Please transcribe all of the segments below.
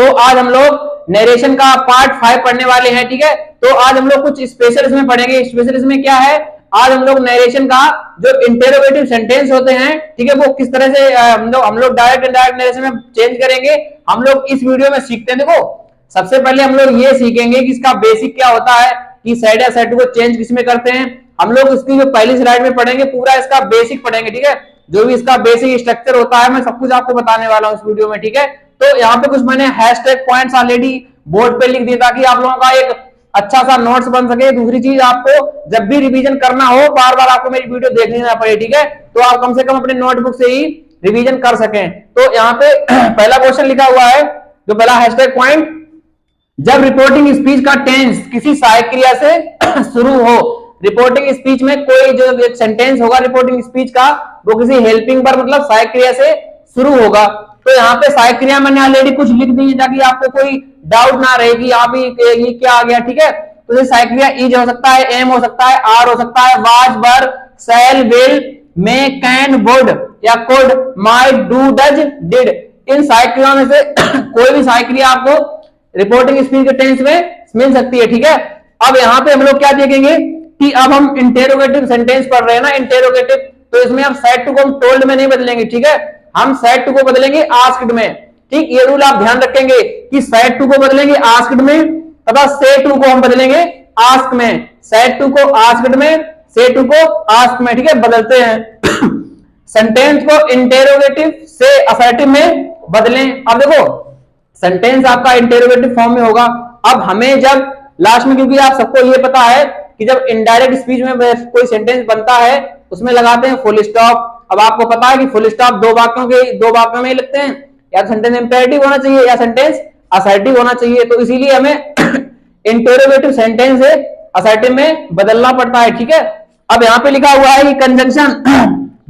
तो आज हम लोग नरेशन का पार्ट 5 पढ़ने वाले हैं। ठीक है, तो आज हम लोग कुछ स्पेशल इसमें पढ़ेंगे। स्पेशल इसमें क्या है, आज हम लोग नरेशन का जो इंटेरोगेटिव सेंटेंस होते हैं, ठीक है, वो किस तरह से हम लोग डायरेक्ट इनडायरेक्ट नरेशन में चेंज करेंगे, हम लोग इस वीडियो में सीखते हैं। देखो, सबसे पहले हम लोग ये सीखेंगे कि इसका बेसिक क्या होता है, कि सेड या सेड को चेंज किसमें करते हैं। हम लोग इसकी जो पहली स्लाइड में पढ़ेंगे, पूरा इसका बेसिक पढ़ेंगे। ठीक है, जो भी इसका बेसिक स्ट्रक्चर होता है, मैं सब कुछ आपको बताने वाला हूं इस वीडियो में। ठीक है, तो यहाँ पे कुछ मैंने हैशटैग पॉइंट्स ऑलरेडी बोर्ड पे लिख दिया ताकि आप लोगों का एक अच्छा सा नोट्स बन सके। दूसरी चीज, आपको जब भी रिवीजन करना हो, बार बार आपको मेरी वीडियो देखनी ना पड़े। ठीक है, तो आप कम से कम अपने नोटबुक से ही रिवीजन कर सकें। तो यहाँ पे पहला क्वेश्चन लिखा हुआ है, जो पहला हैशटैग पॉइंट, जब रिपोर्टिंग स्पीच का टेंस किसी सहायक क्रिया से शुरू हो। रिपोर्टिंग स्पीच में कोई जो एक सेंटेंस होगा रिपोर्टिंग स्पीच का, वो किसी हेल्पिंग पर मतलब सहायक क्रिया से शुरू होगा। तो यहाँ पे सहायक क्रिया मैंने ऑलरेडी कुछ लिख दी है ताकि आपको कोई डाउट ना रहे कि आप ये क्या आ गया। ठीक है, तो ये सहायक क्रिया इज हो सकता है, एम हो सकता है, आर हो सकता है, was, were, shall, will, may, can, would या could, might, do, does, did. इन सहायक क्रियाओं में से कोई भी सहायक क्रिया आपको रिपोर्टिंग स्पीच के टेंस में मिल सकती है। ठीक है, अब यहाँ पे हम लोग क्या देखेंगे कि अब हम इंटेरोगेटिव सेंटेंस पढ़ रहे हैं ना, इंटेरोगेटिव, तो इसमें हम सेड टू को हम टोल्ड में नहीं बदलेंगे। ठीक है, हम सेड टू को बदलेंगे आस्क्ड में। ठीक, ये रूल आप ध्यान रखेंगे कि सेड टू को बदलेंगे आस्क्ड में तथा से टू को हम बदलेंगे आस्क में। सेड टू को आस्क्ड में, से टू को आस्क में। ठीक है, बदलते हैं। सेंटेंस को इंटेरोगेटिव से असर्टिव में बदलें। अब देखो, सेंटेंस आपका इंटेरोगेटिव फॉर्म में होगा। अब हमें जब लास्ट में, क्योंकि आप सबको ये पता है कि जब इनडायरेक्ट स्पीच में कोई सेंटेंस बनता है उसमें लगाते हैं फुल स्टॉप। अब आपको पता है कि फुल स्टॉप दो वाक्यों में ही लगते हैं, या सेंटेंस इंपेरेटिव होना चाहिए या सेंटेंस असर्टिव होना चाहिए। तो इसीलिए हमें इंटेरोगेटिव सेंटेंस से असर्टिव में बदलना पड़ता है। ठीक है, अब यहाँ पे लिखा हुआ है कि कंजंक्शन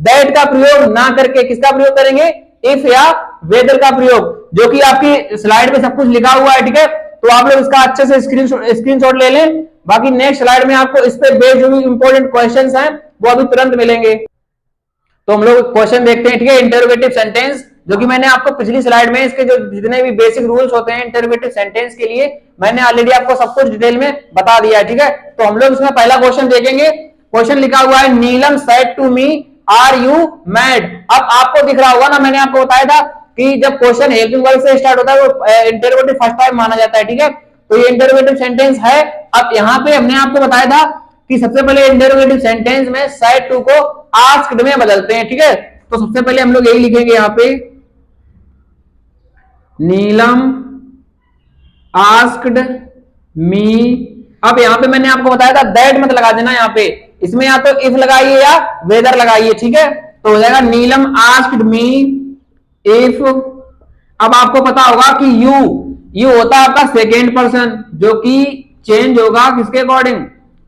दैट का प्रयोग ना करके किसका प्रयोग करेंगे, इफ या वेदर का प्रयोग, जो कि आपकी स्लाइड में सब कुछ लिखा हुआ है। ठीक है, तो आप लोग इसका अच्छे से स्क्रीनशॉट ले लें। बाकी नेक्स्ट स्लाइड में आपको इस पे बेस्ड जो भी इंपॉर्टेंट क्वेश्चंस हैं वो अभी तुरंत मिलेंगे। तो हम लोग क्वेश्चन देखते हैं। ठीक है, इंटरोगेटिव सेंटेंस, जो कि मैंने आपको पिछली स्लाइड में इसके जो जितने भी बेसिक रूल्स होते हैं इंटरोगेटिव सेंटेंस के लिए, मैंने ऑलरेडी आपको सब कुछ डिटेल में बता दिया है। ठीक है, तो हम लोग इसमें पहला क्वेश्चन देखेंगे। क्वेश्चन लिखा हुआ है, Neelam said to me are you mad. अब आपको दिख रहा होगा ना, मैंने आपको बताया था कि जब क्वेश्चन हेल्पिंग वर्ब से स्टार्ट होता है वो इंटरोगेटिव फर्स्ट टाइम माना जाता है। ठीक है, तो ये इंटरोगेटिव सेंटेंस है। अब यहाँ पे हमने आपको बताया था कि सबसे पहले इंटरोगेटिव सेंटेंस में सेड टू को आस्क्ड में बदलते हैं। ठीक है, तो सबसे पहले हम लोग यही लिखेंगे यहाँ पे, नीलम आस्क्ड मी। अब यहाँ पे मैंने आपको बताया था दैट मत लगा देना, यहाँ पे इसमें या तो इफ लगाइए या वेदर लगाइए। ठीक है, तो हो जाएगा नीलम आस्क्ड मी इफ। अब आपको पता होगा कि यू होता है आपका सेकेंड पर्सन, जो कि चेंज होगा किसके अकॉर्डिंग,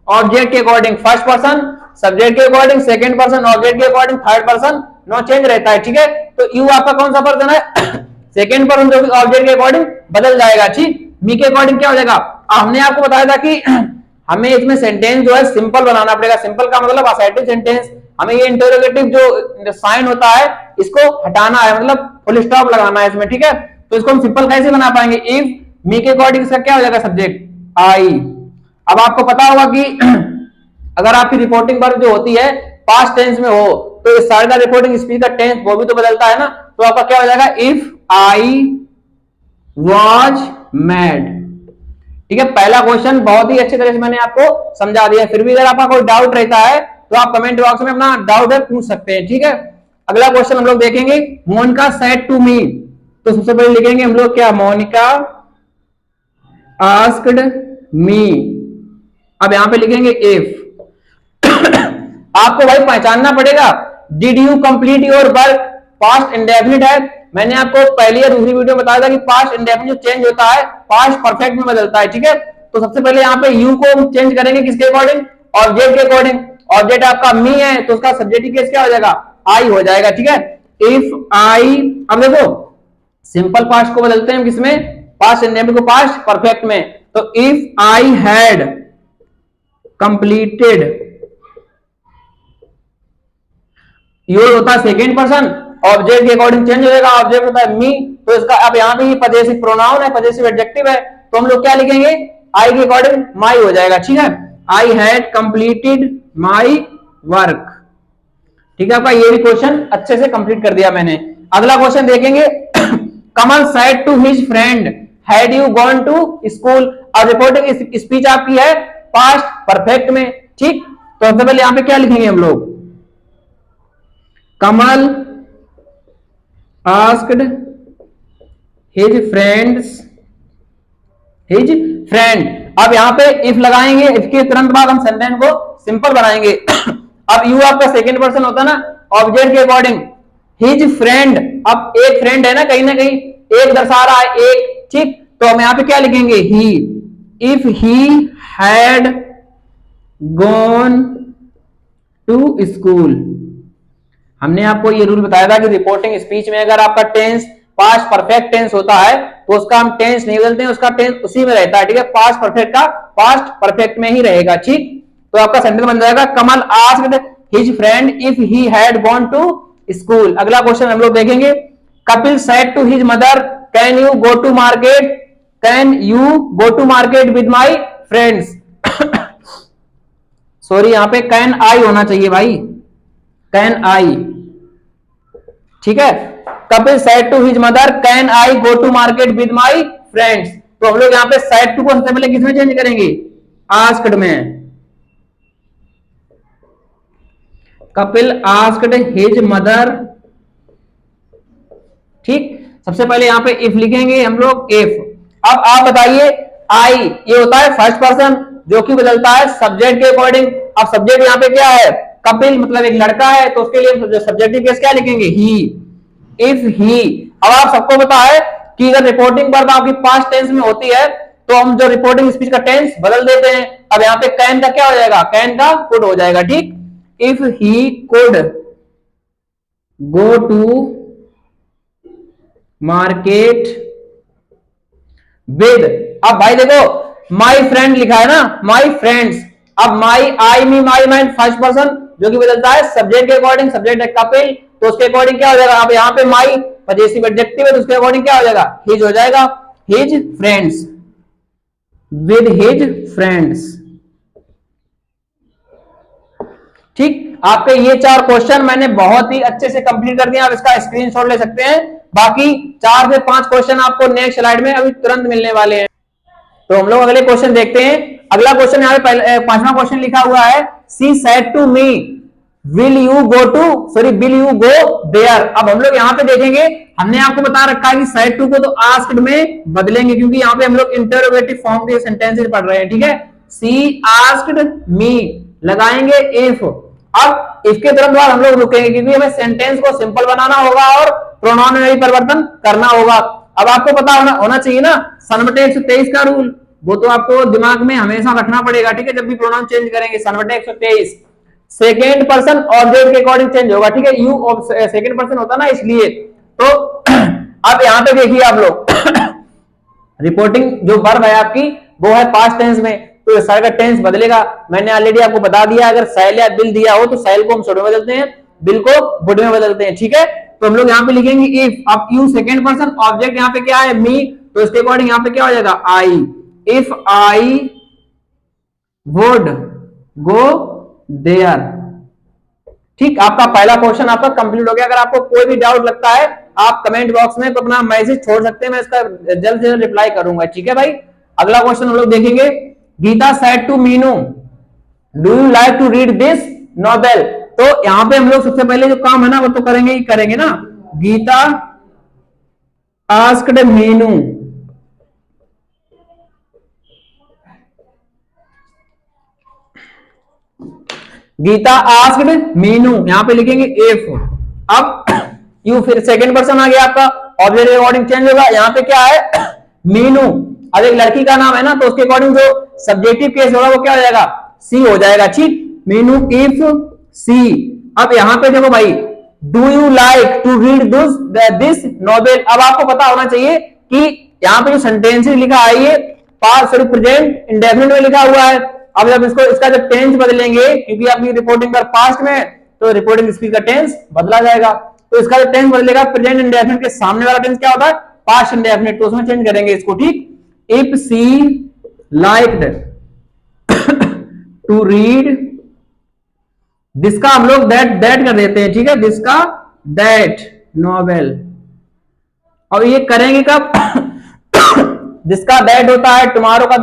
ऑब्जेक्ट के अकॉर्डिंग। फर्स्ट पर्सन सब्जेक्ट के अकॉर्डिंग, सेकेंड पर्सन ऑब्जेक्ट के according, third person no change रहता है। ठीक है, तो यू आपका कौन सा पर्सन है, सेकेंड पर्सन, जो कि ऑब्जेक्ट के अकॉर्डिंग बदल जाएगा। ठीक, मी के अकॉर्डिंग क्या हो जाएगा। हमने आपको बताया था कि हमें इसमें सेंटेंस जो है सिंपल बनाना पड़ेगा। सिंपल का मतलब असर्टिव सेंटेंस। हमें ये इंटरोगेटिव जो साइन होता है इसको हटाना है, मतलब फुल स्टॉप लगाना है इसमें। ठीक है, तो इसको हम सिंपल कैसे बना पाएंगे, इफ मी के अकॉर्डिंग इसका क्या हो जाएगा, सब्जेक्ट आई। अब आपको पता होगा कि अगर आपकी रिपोर्टिंग वर्ब जो होती है पास्ट टेंस में हो, तो इस साइड का रिपोर्टिंग स्पीच का टेंस वो भी तो बदलता है ना। तो आपका क्या हो जाएगा, इफ आई वॉज मैड। ठीक है, पहला क्वेश्चन बहुत ही अच्छी तरह से मैंने आपको समझा दिया। फिर भी अगर आपका कोई डाउट रहता है तो आप कमेंट बॉक्स में अपना डाउट पूछ सकते हैं। ठीक है, अगला क्वेश्चन हम लोग देखेंगे, मोनिका सेड टू मी। तो सबसे पहले लिखेंगे हम लोग क्या, मोनिका आस्क्ड मी। अब यहां पे लिखेंगे इफ। आपको भाई पहचानना पड़ेगा, did you complete your work, past indefinite है। मैंने आपको पहली या दूसरी वीडियो में बताया था कि पास्ट इंडेफिनिट जो चेंज होता है पास्ट परफेक्ट में बदलता है। ठीक है, तो सबसे पहले यहाँ पे यू को चेंज करेंगे किसके अकॉर्डिंग, ऑब्जेक्ट के अकॉर्डिंग। ऑब्जेक्ट आपका मी है तो उसका सब्जेक्टिव केस क्या हो जाएगा, आई हो जाएगा। ठीक है, इफ आई। अब देखो सिंपल पास्ट को बदलते हैं किसमें, पास्ट इंडेफिनिट को पास्ट परफेक्ट में। तो if I had completed, your होता है सेकेंड पर्सन, ऑब्जेक्ट के अकॉर्डिंग चेंज हो जाएगा, ऑब्जेक्ट होता है मी, तो इसका अब यहाँ पे पजेसिव प्रोनाउन है, पजेसिव एडजेक्टिव है, तो हम लोग क्या लिखेंगे, आई के अकॉर्डिंग माई हो जाएगा। ठीक है, I had completed my work. ठीक है, आपका ये भी क्वेश्चन अच्छे से कंप्लीट कर दिया मैंने। अगला क्वेश्चन देखेंगे, Kamal said to his friend had you gone to school. अब रिपोर्टिंग स्पीच आपकी है पास्ट परफेक्ट में। ठीक, तो सबसे पहले यहां पे क्या लिखेंगे हम लोग, कमल आस्क्ड हिज फ्रेंड। अब यहां पे इफ लगाएंगे, इफ के तुरंत बाद हम सेंटेंस को सिंपल बनाएंगे। अब यू आपका सेकंड पर्सन होता ना ऑब्जेक्ट के अकॉर्डिंग, हिज फ्रेंड, अब एक फ्रेंड है ना कहीं एक दर्शा रहा है एक। ठीक, तो हम यहां पे क्या लिखेंगे, he. If he had gone to school. हमने आपको ये रूल बताया था कि रिपोर्टिंग स्पीच में अगर आपका टेंस पास्ट परफेक्ट टेंस होता है तो उसका हम टेंस नहीं बदलते हैं, उसका टेंस उसी में रहता है। ठीक है, पास्ट परफेक्ट का पास्ट परफेक्ट में ही रहेगा। ठीक, तो आपका सेंटेंस बन जाएगा, Kamal asked his friend if he had gone to school. अगला क्वेश्चन हम लोग देखेंगे, Kapil said to his mother can you go to market, can you go to market with my friends. Sorry, यहां पे कैन आई होना चाहिए भाई, कैन आई। ठीक है, Kapil said to his mother can I go to market with my friends. तो हम लोग यहां पे सेड टू को सबसे पहले किसमें चेंज करेंगे, आस्क्ड में। Kapil asked his mother. ठीक, सबसे पहले यहां पे इफ लिखेंगे हम लोग, इफ। अब आप बताइए, आई ये होता है फर्स्ट पर्सन जो कि बदलता है सब्जेक्ट के अकॉर्डिंग। अब सब्जेक्ट यहां पे क्या है, कपिल, मतलब एक लड़का है, तो उसके लिए सब्जेक्टिव केस क्या लिखेंगे, ही। इफ ही। अब आप सबको पता है कि अगर रिपोर्टिंग वर्ब आपकी पास्ट टेंस में होती है तो हम जो रिपोर्टिंग स्पीच का टेंस बदल देते हैं। अब यहां पे कैन का क्या हो जाएगा, कैन का कुड हो जाएगा। ठीक, if he could go to market with. अब भाई देखो, माई फ्रेंड लिखा है ना, माई फ्रेंड्स। अब माई, आई, मी, माई, माइंड फर्स्ट पर्सन जो कि बदलता है सब्जेक्ट के अकॉर्डिंग, सब्जेक्ट है कपिल, तो उसके अकॉर्डिंग क्या हो जाएगा, अब यहां पे माई पजेसिव एडजेक्टिव है तो उसके अकॉर्डिंग क्या हो जाएगा, हिज हो जाएगा, his friends, with his friends. ठीक, आपके ये 4 क्वेश्चन मैंने बहुत ही अच्छे से कंप्लीट कर दिया। आप इसका स्क्रीनशॉट ले सकते हैं। बाकी 4 से 5 क्वेश्चन आपको नेक्स्ट स्लाइड में अभी तुरंत मिलने वाले हैं। तो हम लोग अगले क्वेश्चन देखते हैं। अगला क्वेश्चन यहाँ पे 5वां क्वेश्चन लिखा हुआ है, she said to me will you go to, sorry will you go there. अब हम लोग यहाँ पे देखेंगे, हमने आपको बता रखा है कि सेड टू को तो आस्क्ड में बदलेंगे क्योंकि यहाँ पे हम लोग इंटरोगेटिव फॉर्म के सेंटेंसेस पढ़ रहे हैं। ठीक है, सी आस्क्ड मी लगाएंगे इफ। अब इसके तुरंत बाद हम लोग रुकेंगे क्योंकि हमें सेंटेंस को सिंपल बनाना होगा और प्रोनाउन में भी परिवर्तन करना होगा। अब आपको पता होना चाहिए ना सन बटे 123 का रूल, वो तो आपको दिमाग में हमेशा रखना पड़ेगा। ठीक है, जब भी प्रोनाउन चेंज करेंगे सन बटे 123 सेकेंड पर्सन ऑब्जेक्ट के अकॉर्डिंग चेंज होगा। ठीक है, यू सेकेंड पर्सन होता ना इसलिए। तो अब यहां पे देखिए आप लोग रिपोर्टिंग जो वर्ब है आपकी वो है पास्ट टेंस में, तो सारे का टेंस बदलेगा। मैंने ऑलरेडी आपको बता दिया, अगर सेल या बिल दिया हो तो सेल को हम शुड में बदलते हैं, बिल को वुड में बदलते हैं। ठीक है, तो हम लोग यहाँ पे लिखेंगे इफ। अब यू सेकेंड पर्सन ऑब्जेक्ट यहाँ पे क्या है, मी, तो इसके अकॉर्डिंग यहाँ पे क्या हो जाएगा, I. If I would go there. ठीक, आपका पहला क्वेश्चन आपका कंप्लीट हो गया। अगर आपको कोई भी डाउट लगता है आप कमेंट बॉक्स में अपना मैसेज छोड़ सकते हैं, मैं इसका जल्द से जल्द रिप्लाई करूंगा। ठीक है भाई, अगला क्वेश्चन हम लोग देखेंगे, Geeta said to Meenu do you like to read this novel. तो यहां पे हम लोग सबसे पहले जो काम है ना वो तो करेंगे ही करेंगे ना। गीता आस्क्ड मीनू, गीता आस्क्ड मीनू, यहां पे लिखेंगे इफ। अब यू फिर सेकंड पर्सन आ गया आपका, ऑब्जेक्ट के अकॉर्डिंग चेंज होगा। यहां पे क्या है, मीनू। अब एक लड़की का नाम है ना तो उसके अकॉर्डिंग जो सब्जेक्टिव केस होगा वो क्या हो जाएगा, सी हो जाएगा। ठीक, मीनू इफ सी। अब यहां पे देखो भाई, do you like to read this novel. अब आपको पता होना चाहिए कि यहाँ पे जो सेंटेंसेस लिखा है ये पास्ट सॉरी प्रेजेंट इंडेफिनिट में लिखा हुआ है। अब जब इसका जब टेंस बदलेंगे, क्योंकि आपकी रिपोर्टिंग कर पास्ट में, तो रिपोर्टिंग स्पीच का टेंस बदला जाएगा। तो इसका जो टेंस बदलेगा प्रेजेंट इंडेफिनिट के सामने वाला टेंस क्या होता है, पास्ट इंडेफिनिट, तो उसमें चेंज करेंगे इसको, ठीक। If she liked to read, जिसका हम लोग दैट कर देते हैं, ठीक है, जिसका दैट नॉवेल। और ये करेंगे कब? जिसका दैट होता है, टुमारो का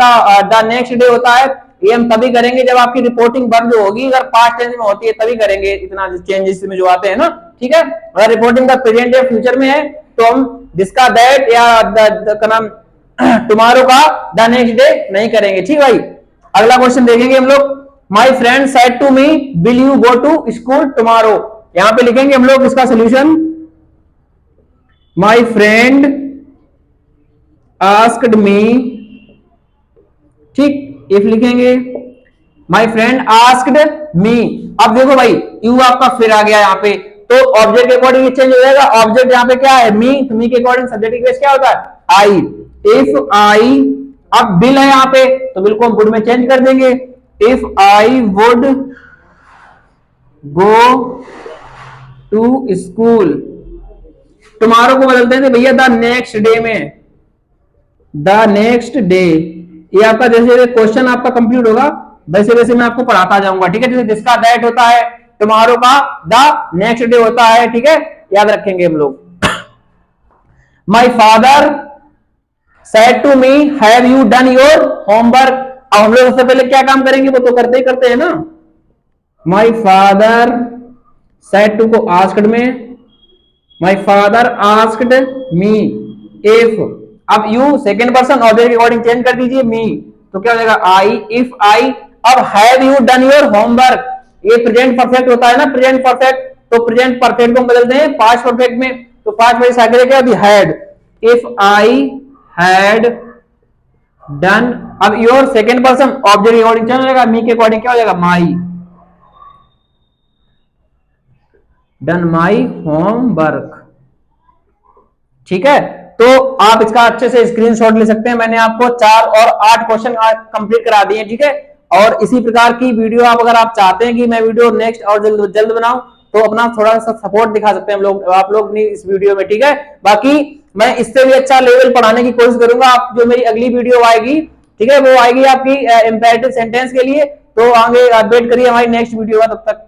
द नेक्स्ट डे होता है, ये हम तभी करेंगे जब आपकी रिपोर्टिंग वर्ब जो होगी अगर पास्ट टेंस में होती है तभी करेंगे, इतना चेंजेस में जो आते हैं ना, ठीक है। अगर रिपोर्टिंग का प्रेजेंट या फ्यूचर में है तो हम जिसका दैट या का नाम टुमारो का द नेक्स्ट डे नहीं करेंगे, ठीक भाई। अगला क्वेश्चन देखेंगे हम लोग। My friend said to me will you go to school tomorrow, यहां पे लिखेंगे हम लोग इसका solution. My friend asked me, ठीक, इफ लिखेंगे माई फ्रेंड आस्क्ड मी। अब देखो भाई यू आपका फिर आ गया यहाँ पे, तो ऑब्जेक्ट के अकॉर्डिंग चेंज हो जाएगा। ऑब्जेक्ट यहाँ पे क्या है? मी, तो मी के अकॉर्डिंग सब्जेक्ट की बेस क्या होता है? आई। इफ आई, अब बिल है यहाँ पे तो बिल को हम वुड में चेंज कर देंगे। If I would go to school, tomorrow को बदलते हैं भैया द नेक्स्ट डे में, द नेक्स्ट डे। ये आपका जैसे जैसे क्वेश्चन आपका कंप्लीट होगा वैसे वैसे मैं आपको पढ़ाता जाऊंगा, ठीक है। जैसे जिसका दैट होता है, टुमारो का द नेक्स्ट डे होता है, ठीक है, याद रखेंगे हम लोग। My father said to me have you done your homework. अब हम लोग सबसे पहले क्या काम करेंगे? वो तो करते ही करते हैं ना। माई फादर सेड टू को आस्क्ड में, my father asked me. If, अब यू सेकेंड पर्सन ऑब्जेक्ट के अकॉर्डिंग चेंज कर दीजिए, मी, तो क्या हो जाएगा? आई। इफ आई, अब have you done your homework, ये प्रेजेंट परफेक्ट होता है ना, प्रेजेंट परफेक्ट, तो प्रेजेंट परफेक्ट को बदलते हैं पास्ट परफेक्ट में, तो पास्ट में साइकिल क्या अभी? Had. If I had done, अब योर सेकेंड पर्सन ऑब्जेक्ट के अकॉर्डिंग चेंज हो जाएगा, मी के अकॉर्डिंग क्या हो जाएगा? माई, डन माई होमवर्क, ठीक है। तो आप इसका अच्छे से स्क्रीनशॉट ले सकते हैं। मैंने आपको 4 और 8 क्वेश्चन कंप्लीट करा दिए, ठीक है। और इसी प्रकार की वीडियो आप अगर आप चाहते हैं कि मैं वीडियो नेक्स्ट और जल्द बनाऊं तो अपना थोड़ा सा सपोर्ट दिखा सकते हैं हम लोग, आप लोग इस वीडियो में, ठीक है। बाकी मैं इससे भी अच्छा लेवल पढ़ाने की कोशिश करूंगा। आप जो मेरी अगली वीडियो आएगी, ठीक है, वो आएगी आपकी इंपैरेटिव सेंटेंस के लिए, तो आगे वेट करिए हमारी नेक्स्ट वीडियो का। तब तक